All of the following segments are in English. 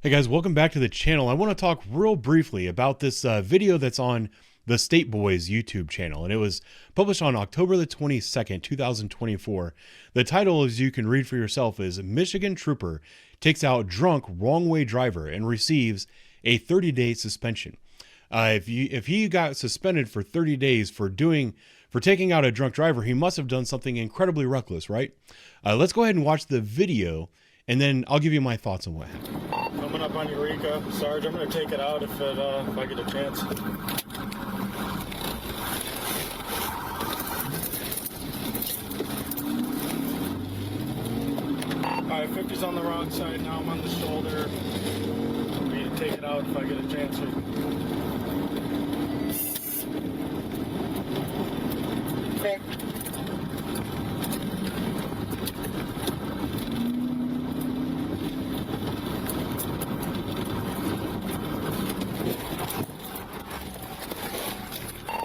Hey guys, welcome back to the channel. I want to talk real briefly about this video that's on the State Boys YouTube channel, and it was published on October the 22nd, 2024. The title, as you can read for yourself, is Michigan Trooper Takes Out Drunk Wrong Way Driver and Receives a 30-Day Suspension. If he got suspended for 30 days for taking out a drunk driver, he must have done something incredibly reckless, right? Let's go ahead and watch the video, and then I'll give you my thoughts on what happened. Coming up on Eureka, Sarge. I'm going to take it out if I get a chance. Alright, 50's on the wrong side, now I'm on the shoulder. I'm going to take it out if I get a chance here. Okay.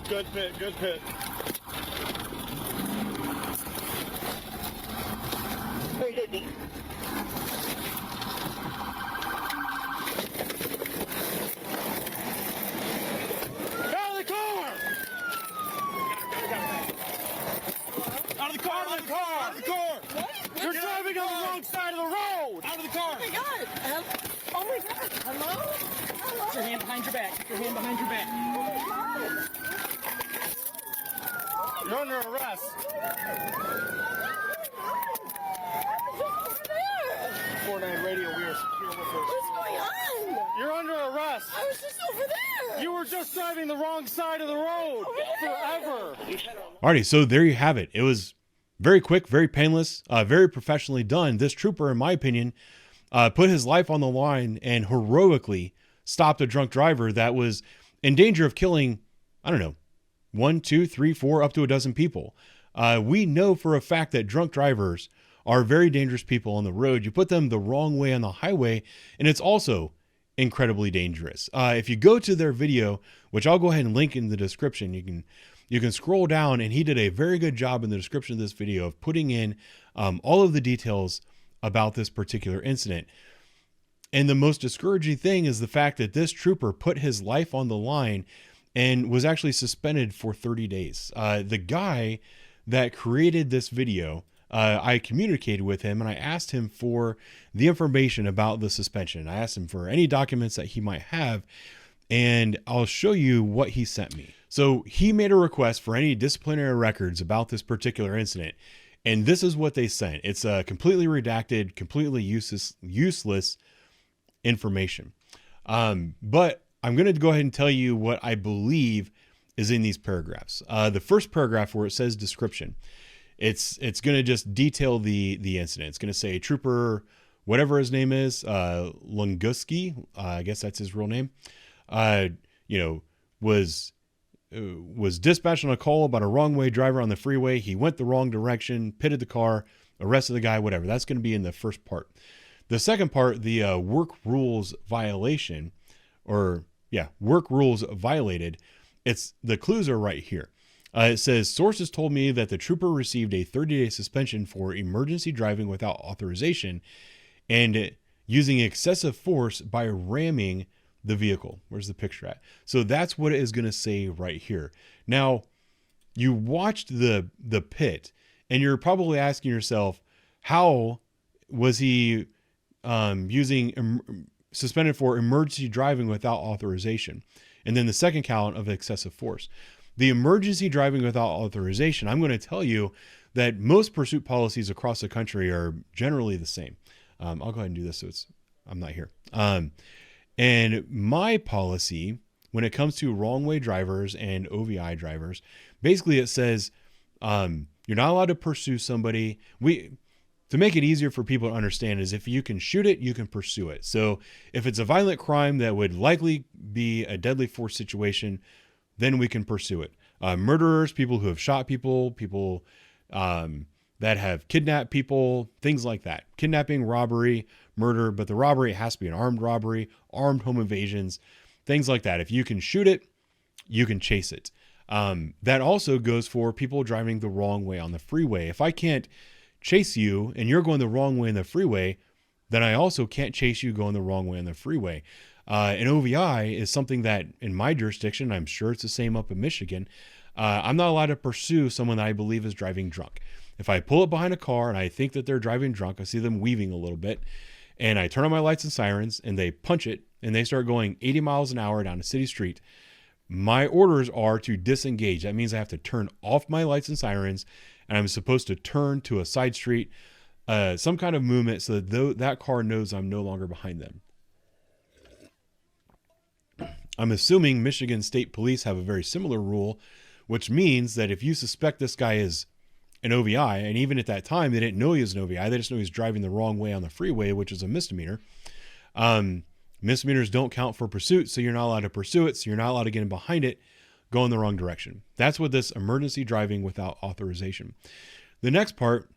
Good pit, good pit. Very good, Nick. Out of the car! Out of the car, out of the car, out of the car! What? You're driving on the wrong side of the road! Out of the car! Oh my god! Oh my god! Hello? Hello? Put your hand behind your back. Put your hand behind your back. Oh my god! You're under arrest. I was just over there! 49 radio, we are secure with What's us. going on? You're under arrest. I was just over there! You were just driving the wrong side of the road forever. Alrighty, so there you have it. It was very quick, very painless, very professionally done. This trooper, in my opinion, put his life on the line and heroically stopped a drunk driver that was in danger of killing, I don't know, 1, 2, 3, 4, up to a dozen people. We know for a fact that drunk drivers are very dangerous people on the road. You put them the wrong way on the highway, and it's also incredibly dangerous. If you go to their video, which I'll go ahead and link in the description, you can scroll down, and he did a very good job in the description of this video of putting in all of the details about this particular incident. And the most discouraging thing is the fact that this trooper put his life on the line and was actually suspended for 30 days. The guy that created this video, I communicated with him and I asked him for the information about the suspension. I asked him for any documents that he might have, and I'll show you what he sent me. So he made a request for any disciplinary records about this particular incident, and this is what they sent. It's a completely redacted, completely useless information. But I'm going to go ahead and tell you what I believe is in these paragraphs. The first paragraph where it says description, it's going to just detail the incident. It's going to say trooper, whatever his name is, Lunguski, I guess that's his real name, was dispatched on a call about a wrong way driver on the freeway. He went the wrong direction, pitted the car, arrested the guy, whatever. That's going to be in the first part. The second part, the work rules violation, work rules violated. It's the clues are right here. It says sources told me that the trooper received a 30-day suspension for emergency driving without authorization and using excessive force by ramming the vehicle. Where's the picture at? So that's what it is going to say right here. Now, you watched the pit, and you're probably asking yourself, how was he suspended for emergency driving without authorization? And then the second count of excessive force. The emergency driving without authorization, I'm going to tell you that most pursuit policies across the country are generally the same. I'll go ahead and do this so I'm not here. And my policy, when it comes to wrong way drivers and OVI drivers, basically it says you're not allowed to pursue somebody. To make it easier for people to understand is if you can shoot it, you can pursue it. So if it's a violent crime that would likely be a deadly force situation, then we can pursue it. Murderers, people who have shot people, people that have kidnapped people, things like that. Kidnapping, robbery, murder, but the robbery has to be an armed robbery, armed home invasions, things like that. If you can shoot it, you can chase it. That also goes for people driving the wrong way on the freeway. If I can't chase you and you're going the wrong way in the freeway, then I also can't chase you going the wrong way on the freeway. An OVI is something that in my jurisdiction, I'm sure it's the same up in Michigan, I'm not allowed to pursue someone that I believe is driving drunk. If I pull up behind a car and I think that they're driving drunk, I see them weaving a little bit, and I turn on my lights and sirens and they punch it and they start going 80 miles an hour down a city street, my orders are to disengage. That means I have to turn off my lights and sirens, and I'm supposed to turn to a side street, some kind of movement so that that car knows I'm no longer behind them. I'm assuming Michigan State Police have a very similar rule, which means that if you suspect this guy is an OVI, and even at that time, they didn't know he was an OVI, they just know he's driving the wrong way on the freeway, which is a misdemeanor. Misdemeanors don't count for pursuit, so you're not allowed to pursue it, so you're not allowed to get in behind it, go in the wrong direction. That's what this emergency driving without authorization. The next part,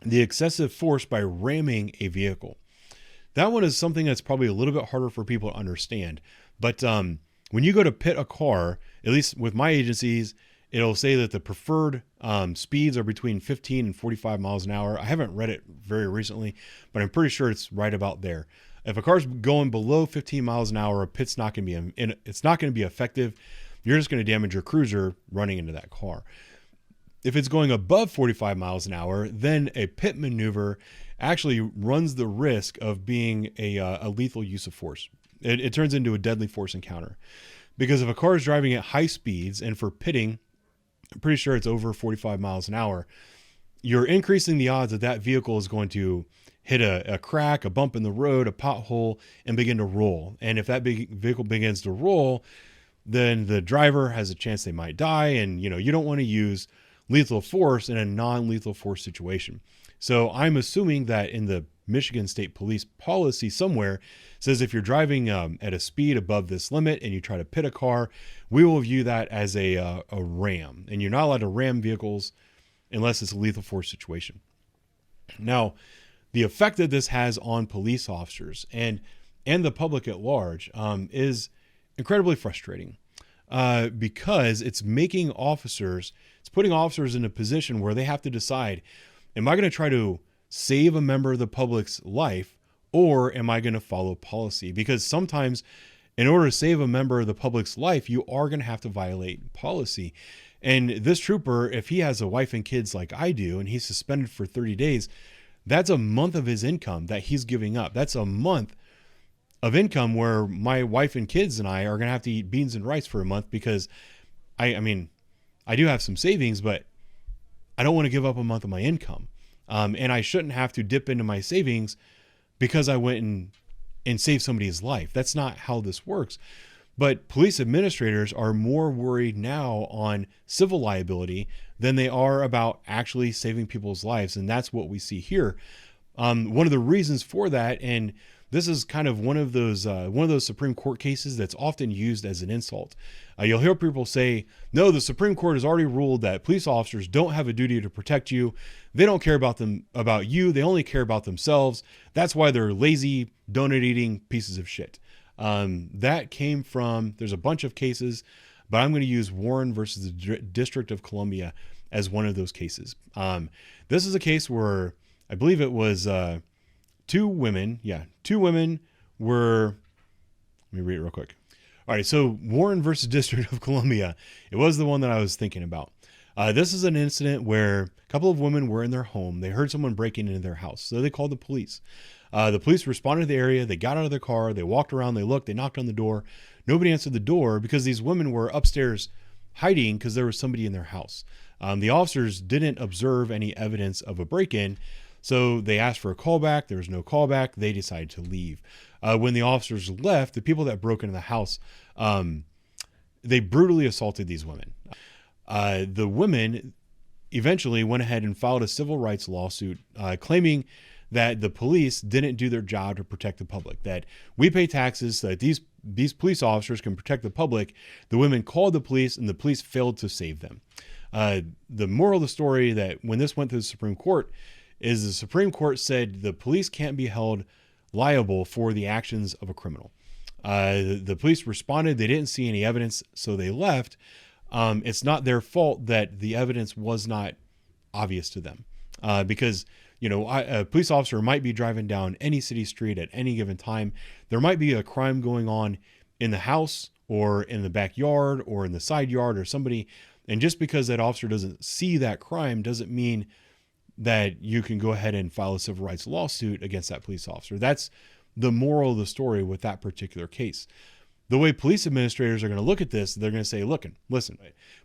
the excessive force by ramming a vehicle. That one is something that's probably a little bit harder for people to understand. But when you go to pit a car, at least with my agencies, it'll say that the preferred speeds are between 15 and 45 miles an hour. I haven't read it very recently, but I'm pretty sure it's right about there. If a car's going below 15 miles an hour, a pit's not going to be, it's not going to be effective. You're just going to damage your cruiser running into that car. If it's going above 45 miles an hour, then a pit maneuver actually runs the risk of being a lethal use of force. It turns into a deadly force encounter. Because if a car is driving at high speeds, and for pitting, I'm pretty sure it's over 45 miles an hour, you're increasing the odds that that vehicle is going to hit a crack, a bump in the road, a pothole, and begin to roll. And if that big vehicle begins to roll, then the driver has a chance they might die. And, you don't want to use lethal force in a non-lethal force situation. So I'm assuming that in the Michigan State Police policy somewhere says if you're driving at a speed above this limit and you try to pit a car, we will view that as a ram. And you're not allowed to ram vehicles unless it's a lethal force situation. Now, the effect that this has on police officers and the public at large is incredibly frustrating because it's putting officers in a position where they have to decide, am I going to try to save a member of the public's life, or am I going to follow policy? Because sometimes in order to save a member of the public's life, you are going to have to violate policy. And this trooper, if he has a wife and kids like I do, and he's suspended for 30 days, that's a month of his income that he's giving up. That's a month of income where my wife and kids and I are going to have to eat beans and rice for a month because I do have some savings, but I don't want to give up a month of my income. And I shouldn't have to dip into my savings because I went and saved somebody's life. That's not how this works. But police administrators are more worried now on civil liability than they are about actually saving people's lives. And that's what we see here. One of the reasons for that, and this is kind of one of those Supreme Court cases that's often used as an insult. You'll hear people say, no, the Supreme Court has already ruled that police officers don't have a duty to protect you. They don't care about you. They only care about themselves. That's why they're lazy, donut eating pieces of shit. That came from, there's a bunch of cases, but I'm going to use Warren versus the District of Columbia as one of those cases. This is a case where I believe it was two women were, let me read it real quick. All right, so Warren versus District of Columbia, it was the one that I was thinking about. This is an incident where a couple of women were in their home. They heard someone breaking into their house, so they called the police. The police responded to the area. They got out of their car. They walked around. They looked. They knocked on the door. Nobody answered the door because these women were upstairs hiding because there was somebody in their house. The officers didn't observe any evidence of a break-in, so they asked for a callback. There was no callback. They decided to leave. When the officers left, the people that broke into the house, they brutally assaulted these women. The women eventually went ahead and filed a civil rights lawsuit claiming that the police didn't do their job to protect the public, that we pay taxes so that these police officers can protect the public. The women called the police and the police failed to save them. The moral of the story that when this went to the Supreme Court is the Supreme Court said the police can't be held liable for the actions of a criminal. The police responded. They didn't see any evidence, so they left. It's not their fault that the evidence was not obvious to them because You know, a police officer might be driving down any city street at any given time. There might be a crime going on in the house or in the backyard or in the side yard or somebody. And just because that officer doesn't see that crime doesn't mean that you can go ahead and file a civil rights lawsuit against that police officer. That's the moral of the story with that particular case. The way police administrators are going to look at this, they're going to say, listen,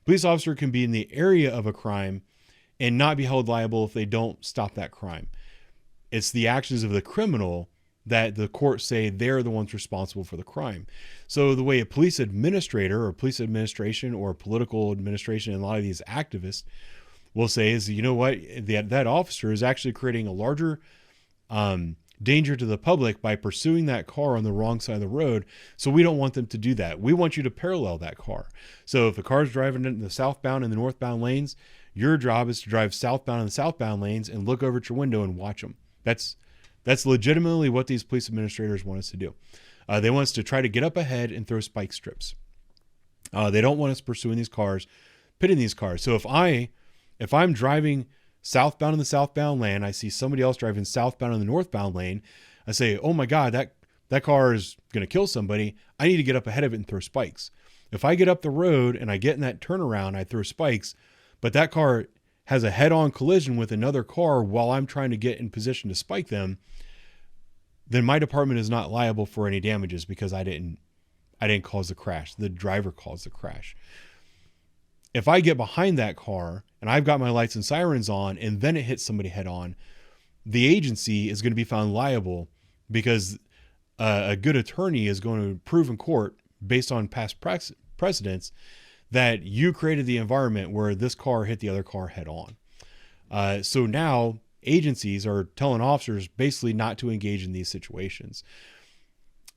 police officer can be in the area of a crime and not be held liable if they don't stop that crime. It's the actions of the criminal that the courts say they're the ones responsible for the crime. So the way a police administrator or police administration or political administration and a lot of these activists will say is, you know what, that officer is actually creating a larger danger to the public by pursuing that car on the wrong side of the road. So we don't want them to do that. We want you to parallel that car. So if the car's driving in the southbound and the northbound lanes, your job is to drive southbound in the southbound lanes and look over at your window and watch them. That's legitimately what these police administrators want us to do. They want us to try to get up ahead and throw spike strips. They don't want us pursuing these cars, pitting these cars. So if I'm driving southbound in the southbound lane, I see somebody else driving southbound in the northbound lane, I say, oh my God, that car is going to kill somebody. I need to get up ahead of it and throw spikes. If I get up the road and I get in that turnaround, I throw spikes, but that car has a head-on collision with another car while I'm trying to get in position to spike them, then my department is not liable for any damages because I didn't cause the crash. The driver caused the crash. If I get behind that car and I've got my lights and sirens on and then it hits somebody head on, the agency is going to be found liable because a good attorney is going to prove in court based on past precedents that you created the environment where this car hit the other car head on. So now agencies are telling officers basically not to engage in these situations.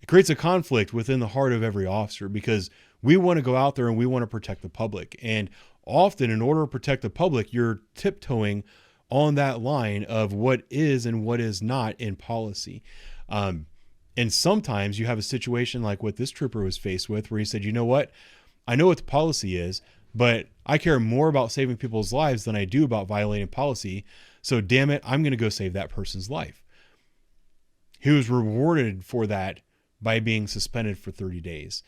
It creates a conflict within the heart of every officer because we want to go out there and we want to protect the public. And often in order to protect the public, you're tiptoeing on that line of what is and what is not in policy. And sometimes you have a situation like what this trooper was faced with where he said, you know what? I know what the policy is, but I care more about saving people's lives than I do about violating policy. So damn it, I'm going to go save that person's life. He was rewarded for that by being suspended for 30 days.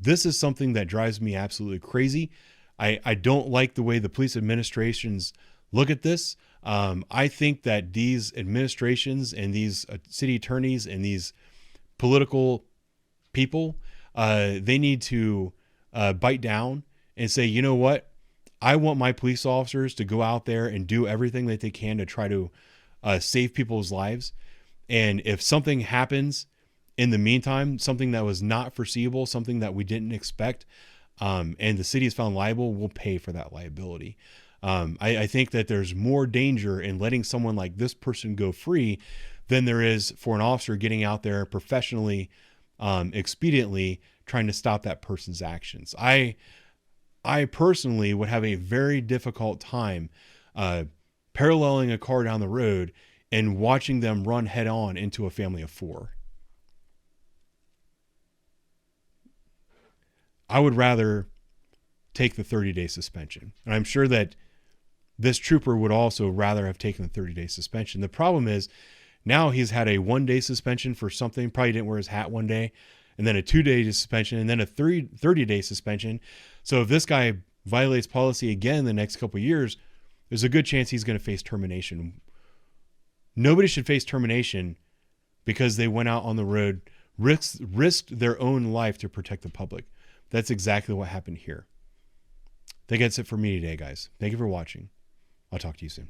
This is something that drives me absolutely crazy. I don't like the way the police administrations look at this. I think that these administrations and these city attorneys and these political people, they need to bite down and say, you know what? I want my police officers to go out there and do everything that they can to try to save people's lives. And if something happens in the meantime, something that was not foreseeable, something that we didn't expect, and the city is found liable, we'll pay for that liability. I think that there's more danger in letting someone like this person go free than there is for an officer getting out there professionally, expediently trying to stop that person's actions. I personally would have a very difficult time paralleling a car down the road and watching them run head on into a family of four. I would rather take the 30-day suspension. And I'm sure that this trooper would also rather have taken the 30-day suspension. The problem is now he's had a 1-day suspension for something, probably didn't wear his hat one day, and then a 2-day suspension, and then a 30-day suspension. So if this guy violates policy again in the next couple of years, there's a good chance he's going to face termination. Nobody should face termination because they went out on the road, risked their own life to protect the public. That's exactly what happened here. I think that's it for me today, guys. Thank you for watching. I'll talk to you soon.